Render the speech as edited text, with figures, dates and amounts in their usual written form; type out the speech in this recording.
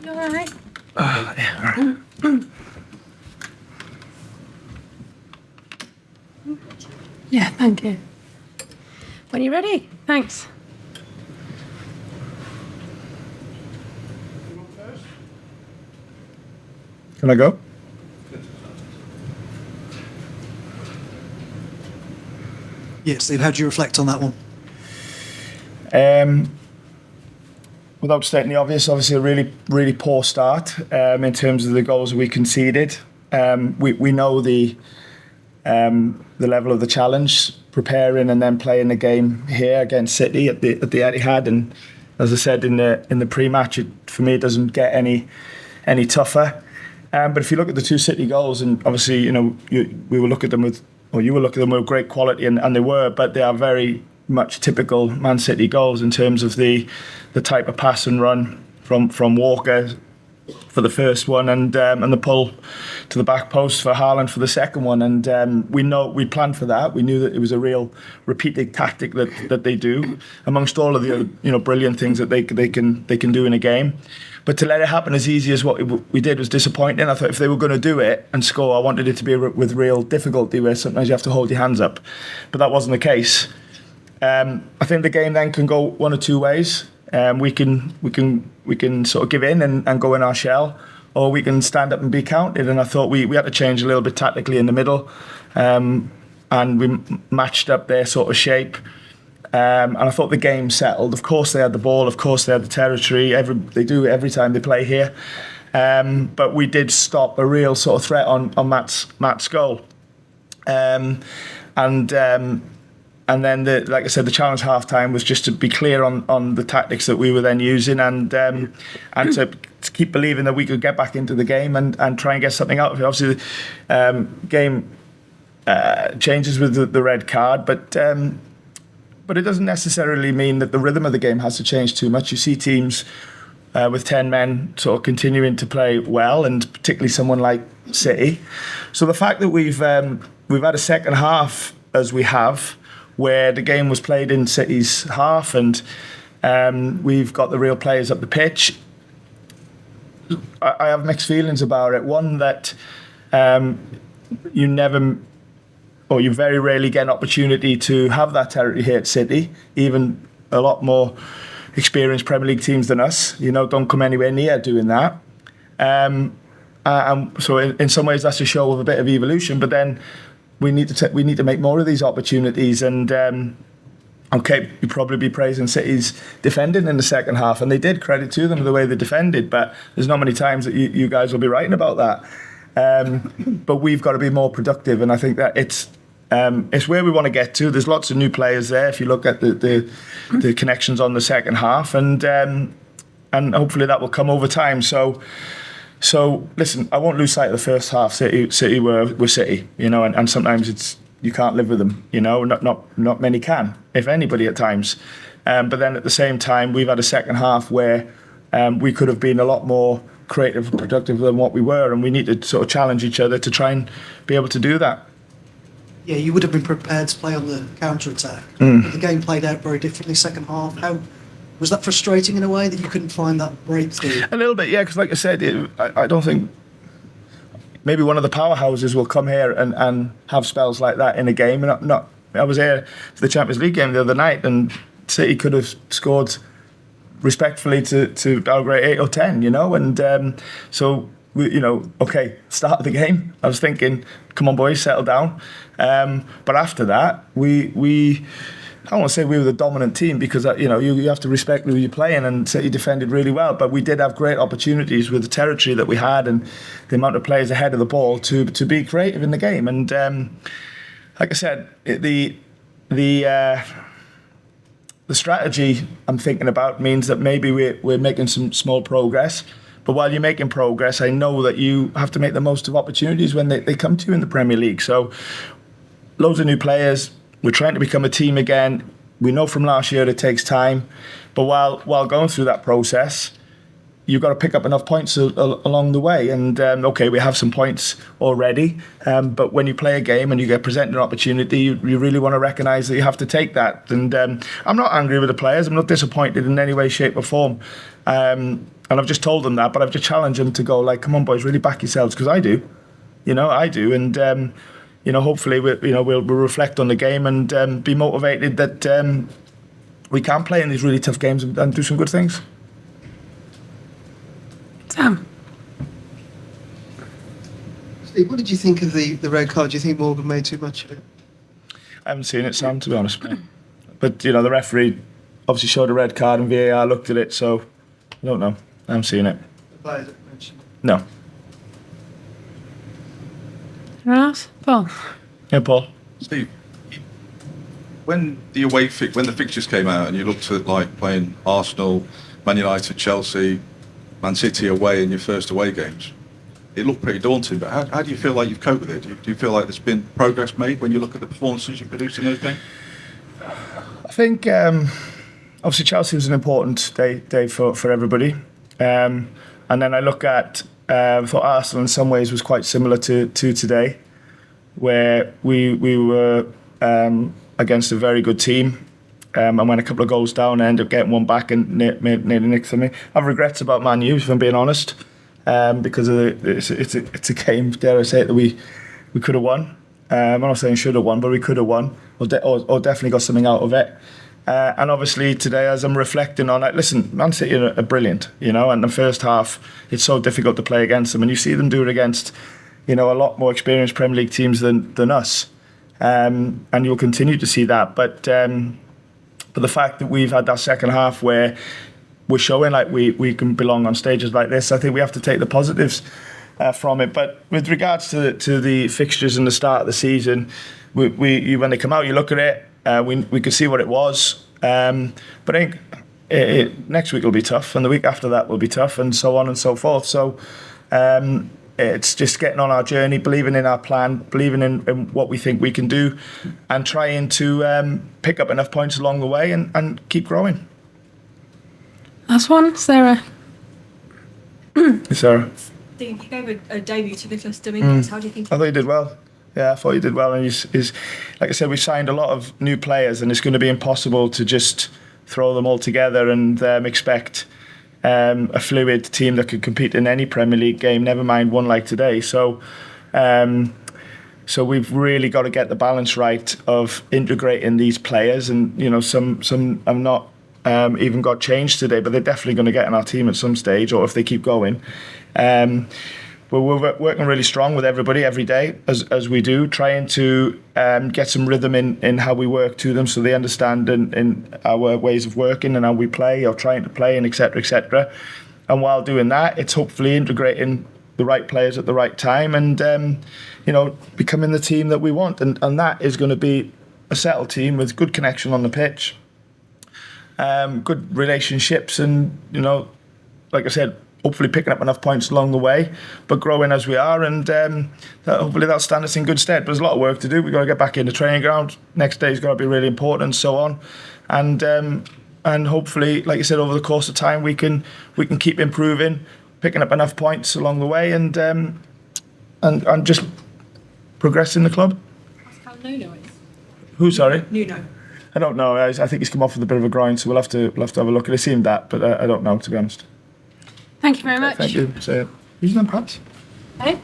You all right? Yeah, all right. Yeah, thank you. When you're ready, thanks. Can I go? Yeah, Steve, how do you reflect on that one? Without stating the obvious, obviously a really, really poor start in terms of the goals we conceded. We know the level of the challenge, preparing and then playing the game here against City at the Etihad. And as I said in the pre-match, for me it doesn't get any tougher. But if you look at the two City goals, and obviously we will look at them with, or you will look at them with great quality, and they were, but they are very much typical Man City goals in terms of the type of pass and run from Walker for the first one, and the pull to the back post for Haaland for the second one. And we planned for that. We knew that it was a real repeated tactic that they do amongst all of the other brilliant things that they can do in a game. But to let it happen as easy as what we did was disappointing. I thought if they were going to do it and score, I wanted it to be with real difficulty, where sometimes you have to hold your hands up. But that wasn't the case. I think the game then can go one or two ways. We can sort of give in and go in our shell, or we can stand up and be counted. And I thought we had to change a little bit tactically in the middle, and we matched up their sort of shape. And I thought the game settled. Of course they had the ball, of course they had the territory. They do every time they play here. But we did stop a real sort of threat on Matt's goal. And then, like I said, the challenge half-time was just to be clear on the tactics that we were then using, and to keep believing that we could get back into the game and try and get something out of it. Obviously, the game changes with the red card, but it doesn't necessarily mean that the rhythm of the game has to change too much. You see teams with 10 men sort of continuing to play well, and particularly someone like City. So the fact that we've had a second half as we have, where the game was played in City's half, and we've got the real players up the pitch, I have mixed feelings about it. One, that you very rarely get an opportunity to have that territory here at City. Even a lot more experienced Premier League teams than us, don't come anywhere near doing that. And so in some ways that's a show of a bit of evolution, but then we need to make more of these opportunities. And okay, you'd probably be praising City's defending in the second half, and they did, credit to them, the way they defended, but there's not many times that you guys will be writing about that. But we've got to be more productive, and I think that it's where we want to get to. There's lots of new players there if you look at the connections on the second half, and hopefully that will come over time. So listen, I won't lose sight of the first half. City were City, and sometimes you can't live with them. Not many can, if anybody at times. But then at the same time, we've had a second half where we could have been a lot more creative and productive than what we were, and we need to sort of challenge each other to try and be able to do that. Yeah, you would have been prepared to play on the counter-attack. But the game played out very differently second half. How was that frustrating in a way that you couldn't find that breakthrough? A little bit, yeah, because like I said, I don't think maybe one of the powerhouses will come here and have spells like that in a game. And I was here for the Champions League game the other night, and City could have scored respectfully to Belgrade 8 or 10, and so okay, start of the game, I was thinking, come on boys, settle down. But after that, I don't want to say we were the dominant team, because you have to respect who you're playing, and City defended really well, but we did have great opportunities with the territory that we had and the amount of players ahead of the ball to be creative in the game. And like I said, the strategy I'm thinking about means that maybe we're making some small progress. But while you're making progress, I know that you have to make the most of opportunities when they come to you in the Premier League. So loads of new players. We're trying to become a team again. We know from last year it takes time. But while going through that process, you've got to pick up enough points along the way. And okay, we have some points already. But when you play a game and you get presented an opportunity, you really want to recognise that you have to take that. And I'm not angry with the players. I'm not disappointed in any way, shape or form. And I've just told them that, but I've just challenged them to go like, come on, boys, really back yourselves, because I do. I do. And, hopefully we'll reflect on the game and be motivated that we can play in these really tough games and do some good things. Sam. Steve, what did you think of the red card? Do you think Morgan made too much of it? I haven't seen it, Sam, to be honest. But, the referee obviously showed a red card and VAR looked at it, so I don't know. I haven't seen it. The players that mentioned. No. Anyone else? Paul. Yeah, Paul. Steve, when the fixtures came out and you looked at like playing Arsenal, Man United, Chelsea, Man City away in your first away games, it looked pretty daunting. But how do you feel like you've coped with it? Do you feel like there's been progress made when you look at the performances you produced in those games? I think obviously Chelsea was an important day for everybody, and then I look at I thought Arsenal in some ways was quite similar to today, where we were against a very good team, and went a couple of goals down and ended up getting one back and made a nick for me. I have regrets about Man U, if I'm being honest, because it's a game, dare I say it, that we could have won. I'm not saying should have won, but we could have won, or definitely got something out of it. And obviously today, as I'm reflecting on it, listen, Man City are brilliant, and the first half, it's so difficult to play against them. And you see them do it against, a lot more experienced Premier League teams than us. And you'll continue to see that. But the fact that we've had that second half where we're showing like we can belong on stages like this, I think we have to take the positives from it. But with regards to the fixtures and the start of the season, when they come out, you look at it, we could see what it was. But I think next week will be tough, and the week after that will be tough, and so on and so forth. So it's just getting on our journey, believing in our plan, believing in what we think we can do, and trying to pick up enough points along the way and keep growing. Last one, Sarah. Sarah. Steve, you gave a debut to Nicolás Dominguez. How do you think? I thought he did well. Yeah, I thought he did well. And he's like I said, we signed a lot of new players, and it's going to be impossible to just throw them all together and expect a fluid team that could compete in any Premier League game, never mind one like today. So we've really got to get the balance right of integrating these players. And, some have not even got changed today, but they're definitely going to get in our team at some stage, or if they keep going. But we're working really strong with everybody every day, as we do, trying to get some rhythm in how we work to them, so they understand in our ways of working and how we play or trying to play, and et cetera, et cetera. And while doing that, it's hopefully integrating the right players at the right time and, becoming the team that we want. And that is going to be a settled team with good connection on the pitch, good relationships, and, like I said, hopefully picking up enough points along the way, but growing as we are, and hopefully that'll stand us in good stead. But there's a lot of work to do. We've got to get back in the training ground. Next day's got to be really important, and so on. And hopefully, like you said, over the course of time, we can keep improving, picking up enough points along the way, and just progressing the club. Ask how Nuno is. Who? Sorry. Nuno. I don't know. I think he's come off with a bit of a groin, so we'll have to have a look. It seemed that, but I don't know, to be honest. Thank you very much. Thank you. So, using them perhaps? Hey?